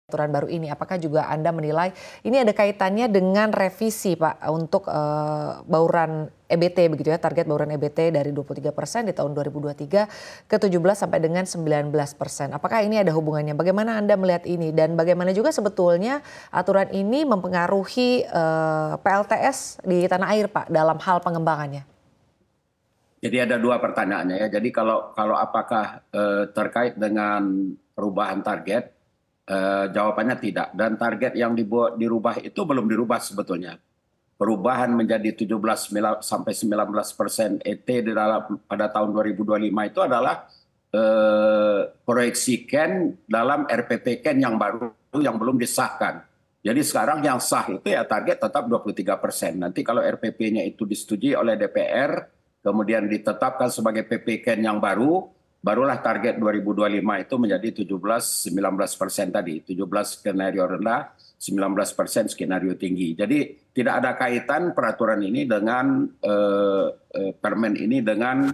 Aturan baru ini, apakah juga Anda menilai ini ada kaitannya dengan revisi Pak untuk bauran EBT begitu ya, target bauran EBT dari 23% di tahun 2023 ke 17 sampai dengan 19%. Apakah ini ada hubungannya? Bagaimana Anda melihat ini dan bagaimana juga sebetulnya aturan ini mempengaruhi PLTS di tanah air Pak dalam hal pengembangannya? Jadi ada dua pertanyaannya ya. Jadi kalau apakah terkait dengan perubahan target, jawabannya tidak. Dan target yang dirubah itu belum dirubah sebetulnya. Perubahan menjadi 17 sampai 19% ET pada tahun 2025 itu adalah proyeksi Ken dalam RPP Ken yang baru yang belum disahkan. Jadi sekarang yang sah itu ya target tetap 23%. Nanti kalau RPP-nya itu disetujui oleh DPR, kemudian ditetapkan sebagai PPKN yang baru, barulah target 2025 itu menjadi 17-19% tadi. 17 skenario rendah, 19% skenario tinggi. Jadi tidak ada kaitan peraturan ini dengan permen ini dengan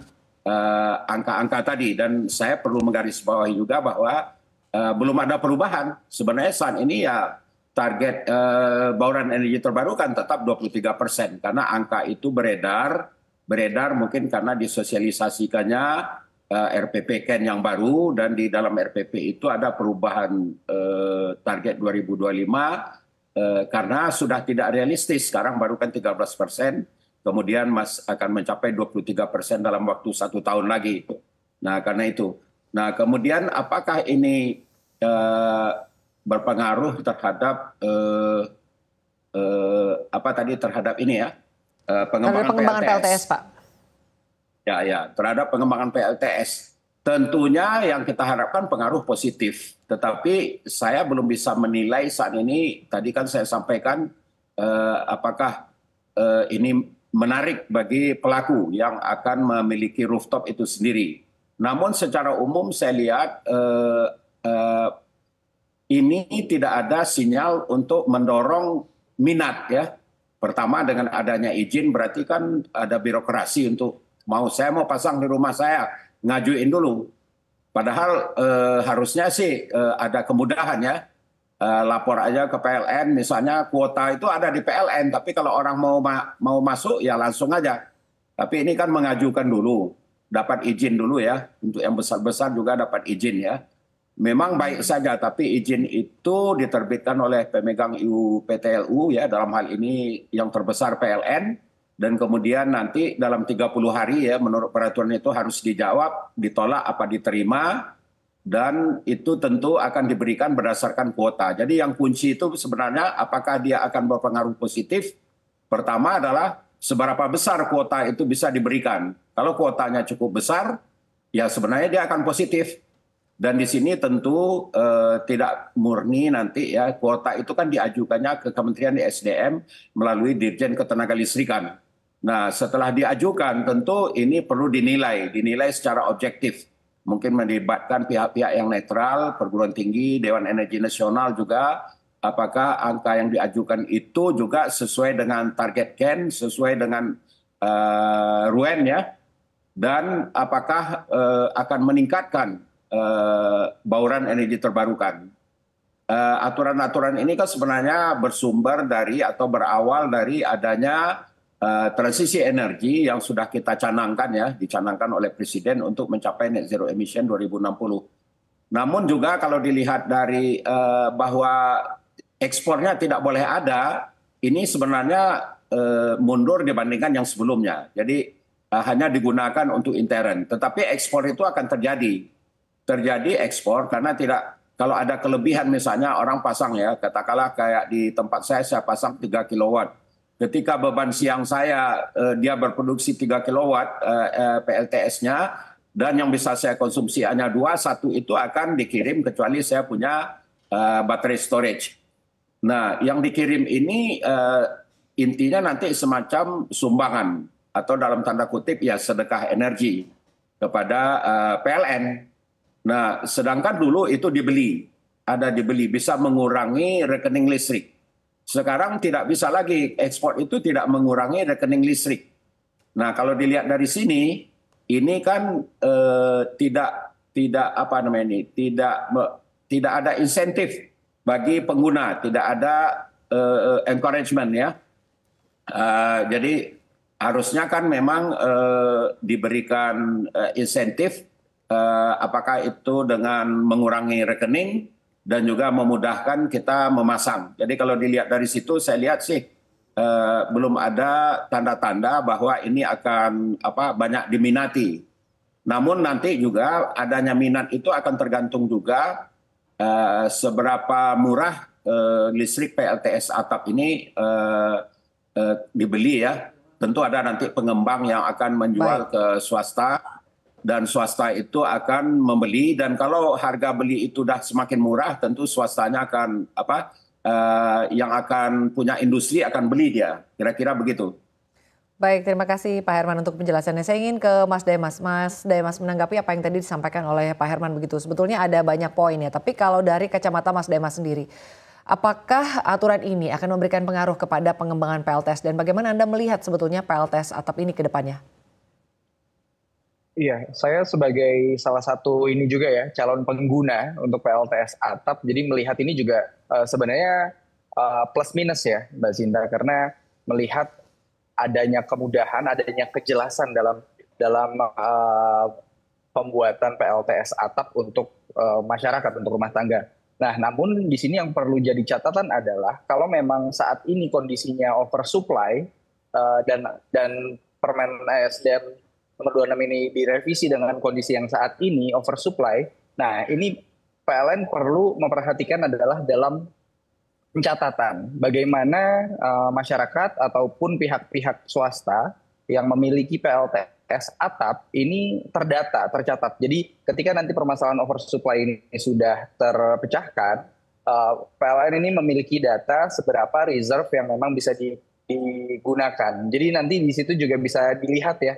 angka-angka tadi. Dan saya perlu menggarisbawahi juga bahwa belum ada perubahan. Sebenarnya saat ini ya target bauran energi terbarukan tetap 23%. Karena angka itu beredar mungkin karena disosialisasikannya RPP Ken yang baru, dan di dalam RPP itu ada perubahan target 2025 karena sudah tidak realistis. Sekarang baru kan 13%, kemudian akan mencapai 23% dalam waktu 1 tahun lagi. Nah karena itu. Nah kemudian apakah ini berpengaruh terhadap terhadap ini ya? Pengembangan PLTS Pak. Ya, terhadap pengembangan PLTS. Tentunya yang kita harapkan pengaruh positif. Tetapi saya belum bisa menilai saat ini, tadi kan saya sampaikan apakah ini menarik bagi pelaku yang akan memiliki rooftop itu sendiri. Namun secara umum saya lihat ini tidak ada sinyal untuk mendorong minat ya. Pertama dengan adanya izin berarti kan ada birokrasi untuk saya mau pasang di rumah saya, ngajuin dulu. Padahal harusnya sih ada kemudahan ya. Lapor aja ke PLN, misalnya kuota itu ada di PLN, tapi kalau orang mau masuk ya langsung aja. Tapi ini kan mengajukan dulu, dapat izin dulu ya. Untuk yang besar-besar juga dapat izin ya. Memang baik saja, tapi izin itu diterbitkan oleh pemegang PTLU ya, dalam hal ini yang terbesar PLN, dan kemudian nanti dalam 30 hari ya menurut peraturan itu harus dijawab, ditolak apa diterima, dan itu tentu akan diberikan berdasarkan kuota. Jadi yang kunci itu sebenarnya apakah dia akan berpengaruh positif. Pertama adalah seberapa besar kuota itu bisa diberikan. Kalau kuotanya cukup besar, ya sebenarnya dia akan positif. Dan di sini tentu tidak murni nanti ya, kuota itu kan diajukannya ke Kementerian SDM melalui Dirjen Ketenagalistrikan. Nah setelah diajukan tentu ini perlu dinilai secara objektif. Mungkin melibatkan pihak-pihak yang netral, perguruan tinggi, Dewan Energi Nasional juga, apakah angka yang diajukan itu juga sesuai dengan target Ken, sesuai dengan RUEN ya, dan apakah akan meningkatkan bauran energi terbarukan. Aturan-aturan ini kan sebenarnya bersumber dari atau berawal dari adanya transisi energi yang sudah kita canangkan ya, dicanangkan oleh Presiden untuk mencapai net zero emission 2060. Namun juga kalau dilihat dari bahwa ekspornya tidak boleh ada, ini sebenarnya mundur dibandingkan yang sebelumnya. Jadi hanya digunakan untuk intern, tetapi ekspor itu akan terjadi ekspor karena kalau ada kelebihan misalnya orang pasang ya, katakanlah kayak di tempat saya pasang 3 kilowatt. Ketika beban siang saya dia berproduksi 3 kilowatt PLTS-nya, dan yang bisa saya konsumsi hanya 1 itu akan dikirim kecuali saya punya baterai storage. Nah yang dikirim ini intinya nanti semacam sumbangan atau dalam tanda kutip ya sedekah energi kepada PLN. Nah, sedangkan dulu itu dibeli bisa mengurangi rekening listrik. Sekarang tidak bisa lagi, ekspor itu tidak mengurangi rekening listrik. Nah, kalau dilihat dari sini, ini kan tidak ada insentif bagi pengguna, tidak ada encouragement ya. Jadi harusnya kan memang diberikan insentif, apakah itu dengan mengurangi rekening dan juga memudahkan kita memasang. Jadi kalau dilihat dari situ, saya lihat sih belum ada tanda-tanda bahwa ini akan banyak diminati. Namun nanti juga adanya minat itu akan tergantung juga seberapa murah listrik PLTS atap ini dibeli ya. Tentu ada nanti pengembang yang akan menjual ke swasta dan swasta itu akan membeli, dan kalau harga beli itu sudah semakin murah tentu swastanya akan yang akan punya industri akan beli dia. Kira-kira begitu. Baik, terima kasih Pak Herman untuk penjelasannya. Saya ingin ke Mas Demas. Mas Demas menanggapi apa yang tadi disampaikan oleh Pak Herman begitu. Sebetulnya ada banyak poin ya, tapi kalau dari kacamata Mas Demas sendiri, apakah aturan ini akan memberikan pengaruh kepada pengembangan PLTS dan bagaimana Anda melihat sebetulnya PLTS atap ini ke depannya? Iya, saya sebagai salah satu ini juga ya, calon pengguna untuk PLTS atap, jadi melihat ini juga sebenarnya plus minus ya Mbak Zinta, karena melihat adanya kemudahan, adanya kejelasan dalam pembuatan PLTS atap untuk masyarakat, untuk rumah tangga. Nah, namun di sini yang perlu jadi catatan adalah kalau memang saat ini kondisinya oversupply dan Permen ASDM nomor 26 ini direvisi dengan kondisi yang saat ini oversupply. Nah, ini PLN perlu memperhatikan adalah dalam pencatatan bagaimana masyarakat ataupun pihak-pihak swasta yang memiliki PLTS atap ini terdata, tercatat. Jadi ketika nanti permasalahan oversupply ini sudah terpecahkan, PLN ini memiliki data seberapa reserve yang memang bisa digunakan. Jadi nanti di situ juga bisa dilihat ya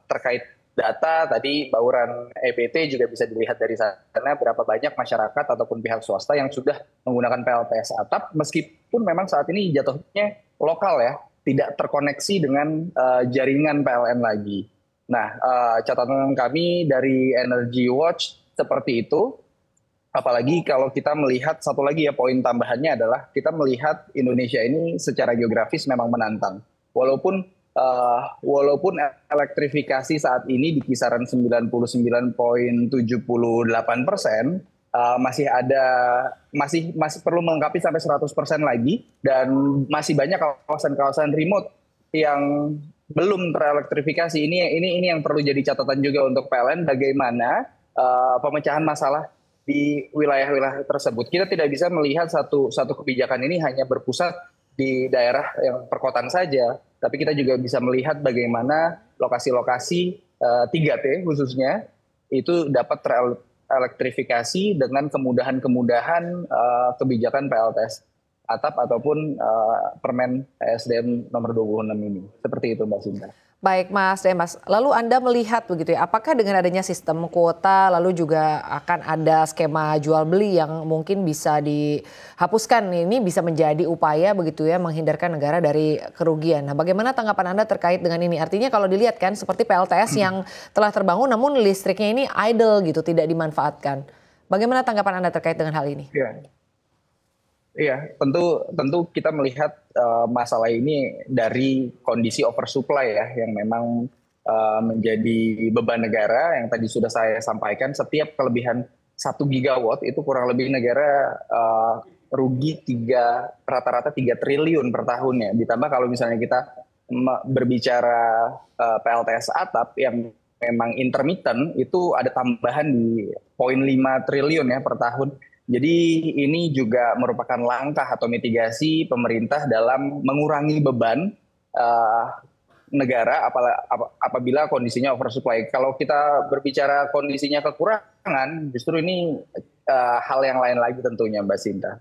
terkait data tadi bauran EBT juga bisa dilihat dari sana berapa banyak masyarakat ataupun pihak swasta yang sudah menggunakan PLTS atap meskipun memang saat ini jatuhnya lokal ya, tidak terkoneksi dengan jaringan PLN lagi. Nah, catatan kami dari Energy Watch seperti itu. Apalagi kalau kita melihat satu lagi ya, poin tambahannya adalah kita melihat Indonesia ini secara geografis memang menantang. Walaupun elektrifikasi saat ini di kisaran 99,78%, masih perlu melengkapi sampai 100% lagi, dan masih banyak kawasan-kawasan remote yang belum terelektrifikasi. Ini yang perlu jadi catatan juga untuk PLN, bagaimana pemecahan masalah di wilayah-wilayah tersebut. Kita tidak bisa melihat satu kebijakan ini hanya berpusat di daerah yang perkotaan saja, tapi kita juga bisa melihat bagaimana lokasi-lokasi 3T khususnya itu dapat terelektrifikasi dengan kemudahan-kemudahan kebijakan PLTS atap ataupun Permen ASDM nomor 26 ini. Seperti itu Mbak Sinta. Baik Mas Demas, lalu Anda melihat begitu ya, apakah dengan adanya sistem kuota lalu juga akan ada skema jual beli yang mungkin bisa dihapuskan, ini bisa menjadi upaya begitu ya menghindarkan negara dari kerugian. Nah, bagaimana tanggapan Anda terkait dengan ini? Artinya kalau dilihat kan seperti PLTS yang telah terbangun namun listriknya ini idle gitu, tidak dimanfaatkan. Bagaimana tanggapan Anda terkait dengan hal ini? Iya, tentu kita melihat masalah ini dari kondisi oversupply ya, yang memang menjadi beban negara yang tadi sudah saya sampaikan. Setiap kelebihan 1 gigawatt itu kurang lebih negara rugi rata-rata 3 triliun per tahunnya. Ditambah kalau misalnya kita berbicara PLTS atap yang memang intermittent, itu ada tambahan di 0,5 triliun ya per tahun. Jadi ini juga merupakan langkah atau mitigasi pemerintah dalam mengurangi beban negara apabila kondisinya oversupply. Kalau kita berbicara kondisinya kekurangan, justru ini hal yang lain lagi tentunya Mbak Sinta.